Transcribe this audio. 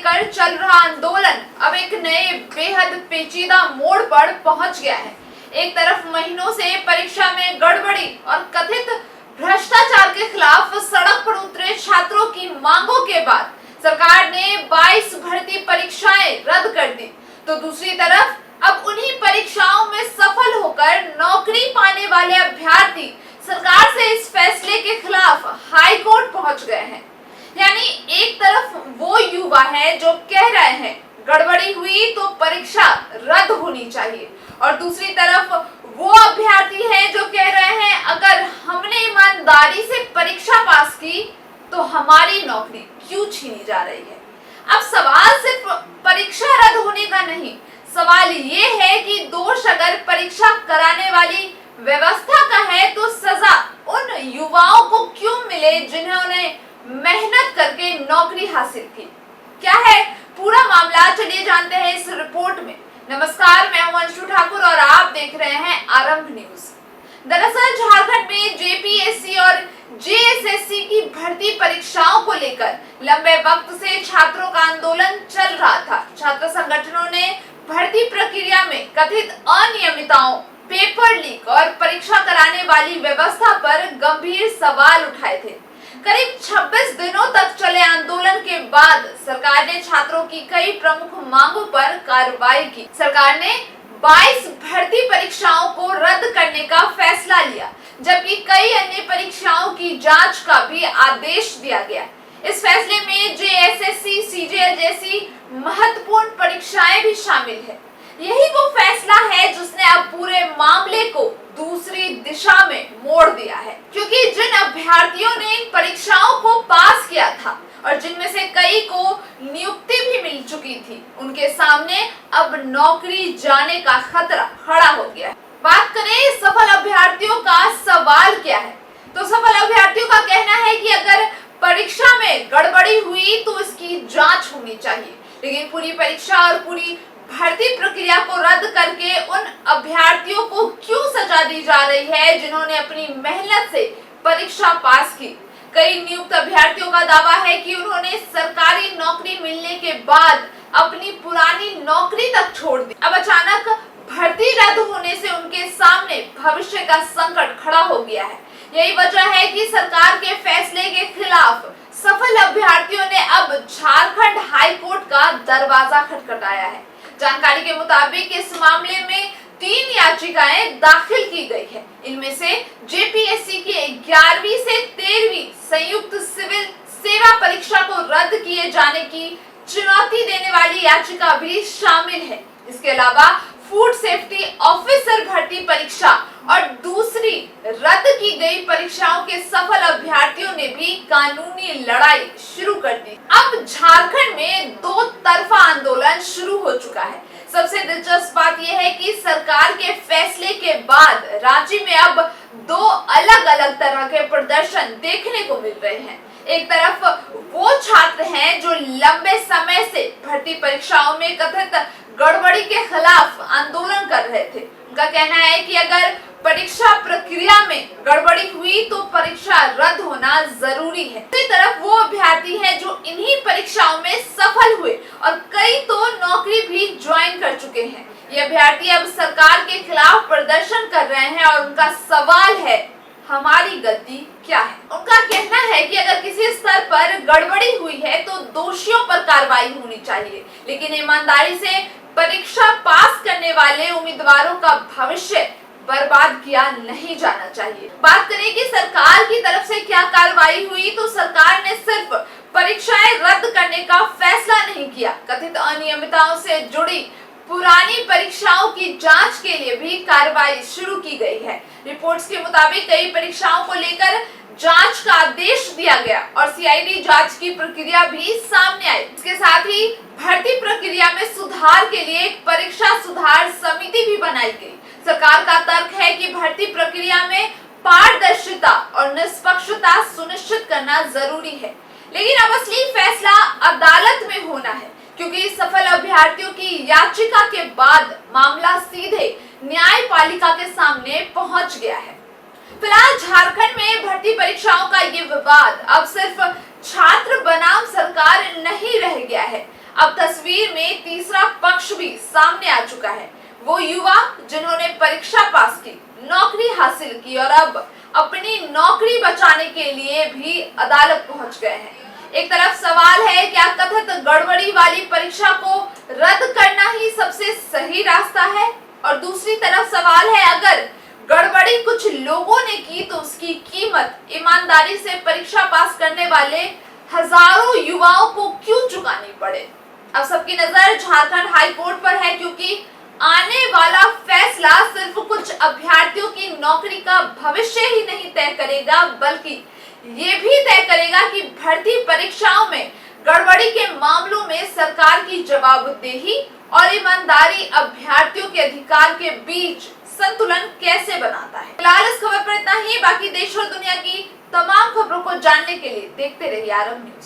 लेकर चल रहा आंदोलन अब एक नए बेहद पेचीदा मोड़ पर पहुंच गया है। एक तरफ महीनों से परीक्षा में गड़बड़ी और कथित भ्रष्टाचार के खिलाफ सड़क पर उतरे छात्रों की मांगों के बाद सरकार ने 22 भर्ती परीक्षाएं रद्द कर दी, तो दूसरी तरफ अब उन्हीं परीक्षाओं में सफल होकर नौकरी पाने वाले अभ्यर्थी सरकार से इस फैसले के खिलाफ हाई कोर्ट पहुंच गए हैं। यानी एक तरफ वो युवा है जो कह रहे हैं गड़बड़ी हुई तो परीक्षा रद्द होनी चाहिए, और दूसरी तरफ वो अभ्यर्थी है जो कह रहे हैं अगर हमने ईमानदारी से परीक्षा पास की तो हमारी नौकरी क्यों छीनी जा रही है। अब सवाल सिर्फ परीक्षा रद्द होने का नहीं, सवाल ये है कि दोष अगर परीक्षा कराने वाली व्यवस्था का है तो सजा उन युवाओं को क्यों मिले जिन्होंने मेहनत करके नौकरी हासिल की। क्या है पूरा मामला, चलिए जानते हैं इस रिपोर्ट में। नमस्कार, मैं हूं अंशु ठाकुर और आप देख रहे हैं आरंभ न्यूज। दरअसल झारखंड में जेपीएससी और जेएसएससी की भर्ती परीक्षाओं को लेकर लंबे वक्त से छात्रों का आंदोलन चल रहा था। छात्र संगठनों ने भर्ती प्रक्रिया में कथित अनियमितताओं, पेपर लीक और परीक्षा कराने वाली व्यवस्था पर गंभीर सवाल उठाए थे। करीब 26 दिनों तक चले आंदोलन के बाद सरकार ने छात्रों की कई प्रमुख मांगों पर कार्रवाई की। सरकार ने 22 भर्ती परीक्षाओं को रद्द करने का फैसला लिया, जबकि कई अन्य परीक्षाओं की जांच का भी आदेश दिया गया। इस फैसले में जेएसएससी, सीजीएल जैसी महत्वपूर्ण परीक्षाएं भी शामिल है। यही वो फैसला है जिसने अब पूरे मामले को दूसरी दिशा में मोड़ दिया है, क्योंकि जिन अभ्यर्थियों ने इन परीक्षाओं को पास किया था और जिनमें से कई को नियुक्ति भी मिल चुकी थी, उनके सामने अब नौकरी जाने का खतरा खड़ा हो गया है। बात करें सफल अभ्यर्थियों का सवाल क्या है, तो सफल अभ्यर्थियों का कहना है कि अगर परीक्षा में गड़बड़ी हुई तो इसकी जांच होनी चाहिए, लेकिन पूरी परीक्षा और पूरी भर्ती प्रक्रिया को रद्द करके उन अभ्यर्थियों को क्यों सजा दी जा रही है जिन्होंने अपनी मेहनत से परीक्षा पास की। कई नियुक्त अभ्यर्थियों का दावा है कि उन्होंने सरकारी नौकरी मिलने के बाद अपनी पुरानी नौकरी तक छोड़ दी। अब अचानक भर्ती रद्द होने से उनके सामने भविष्य का संकट खड़ा हो गया है। यही वजह है कि सरकार के फैसले के खिलाफ सफल अभ्यर्थियों ने अब झारखंड हाई कोर्ट का दरवाजा खटखटाया है। जानकारी के मुताबिक इस मामले में 3 याचिकाएं दाखिल की गई है। इनमें से जेपीएससी की 11वीं से 13वीं संयुक्त सिविल सेवा परीक्षा को रद्द किए जाने की चुनौती देने वाली याचिका भी शामिल है। इसके अलावा फूड सेफ्टी ऑफिसर भर्ती परीक्षा और दूसरी रद्द की गई परीक्षाओं के सफल अभ्यर्थियों ने भी कानूनी लड़ाई शुरू कर दी। अब झारखंड में दो तरफा आंदोलन शुरू हो चुका है। सबसे दिलचस्प बात यह है कि सरकार के फैसले के बाद रांची में अब 2 अलग अलग तरह के प्रदर्शन देखने को मिल रहे हैं। एक तरफ वो छात्र हैं जो लंबे समय से भर्ती परीक्षाओं में कथित गड़बड़ी के खिलाफ आंदोलन कर रहे थे। उनका कहना है कि अगर परीक्षा प्रक्रिया में गड़बड़ी हुई तो परीक्षा रद्द होना जरूरी है। दूसरी तरफ वो अभ्यर्थी हैं जो इन्हीं परीक्षाओं में सफल हुए और कई तो नौकरी भी ज्वाइन कर चुके हैं। ये अभ्यर्थी अब सरकार के खिलाफ प्रदर्शन कर रहे हैं और उनका सवाल है हमारी गलती क्या है। उनका कहना है कि अगर किसी स्तर पर गड़बड़ी हुई है तो दोषियों पर कार्रवाई होनी चाहिए, लेकिन ईमानदारी से परीक्षा पास करने वाले उम्मीदवारों का भविष्य बर्बाद किया नहीं जाना चाहिए। बात करें कि सरकार की तरफ से क्या कार्रवाई हुई, तो सरकार ने सिर्फ परीक्षाएं रद्द करने का फैसला नहीं किया, कथित अनियमितताओं से जुड़ी पुरानी परीक्षाओं की जांच के लिए भी कार्रवाई शुरू की गई है। रिपोर्ट्स के मुताबिक कई परीक्षाओं को लेकर जांच का आदेश दिया गया और सीआईडी जांच की प्रक्रिया भी सामने आई। इसके साथ ही भर्ती प्रक्रिया में सुधार के लिए एक परीक्षा सुधार समिति भी बनाई गई। सरकार का तर्क है कि भर्ती प्रक्रिया में पारदर्शिता और निष्पक्षता सुनिश्चित करना जरूरी है, लेकिन अब असली फैसला अदालत में होना है, क्योंकि सफल अभ्यर्थियों की याचिका के बाद मामला सीधे न्यायपालिका के सामने पहुंच गया है। फिलहाल झारखंड में भर्ती परीक्षाओं का ये विवाद अब सिर्फ छात्र बनाम सरकार नहीं रह गया है। सामने आ चुका है। वो युवा जिन्होंने परीक्षा पास की, नौकरी हासिल की और अब अपनी नौकरी बचाने के लिए भी अदालत पहुंच गए हैं। एक तरफ सवाल है, क्या कथित गड़बड़ी वाली परीक्षा को रद्द करना ही सबसे सही रास्ता है? और दूसरी तरफ सवाल है, अगर गड़बड़ी कुछ लोगों ने की तो उसकी कीमत ईमानदारी से परीक्षा पास करने वाले हजारों युवाओं को क्यों चुकानी पड़े? अब सबकी नजर झारखंड हाई कोर्ट पर है, क्योंकि आने वाला फैसला सिर्फ कुछ अभ्यर्थियों की नौकरी का भविष्य ही नहीं तय करेगा, बल्कि ये भी तय करेगा कि भर्ती परीक्षाओं में गड़बड़ी के मामलों में सरकार की जवाबदेही और ईमानदारी अभ्यर्थियों के अधिकार के बीच संतुलन कैसे बनाता है। फिलहाल इस खबर पर इतना ही। बाकी देश और दुनिया की तमाम खबरों को जानने के लिए देखते रहिए आरंभ न्यूज।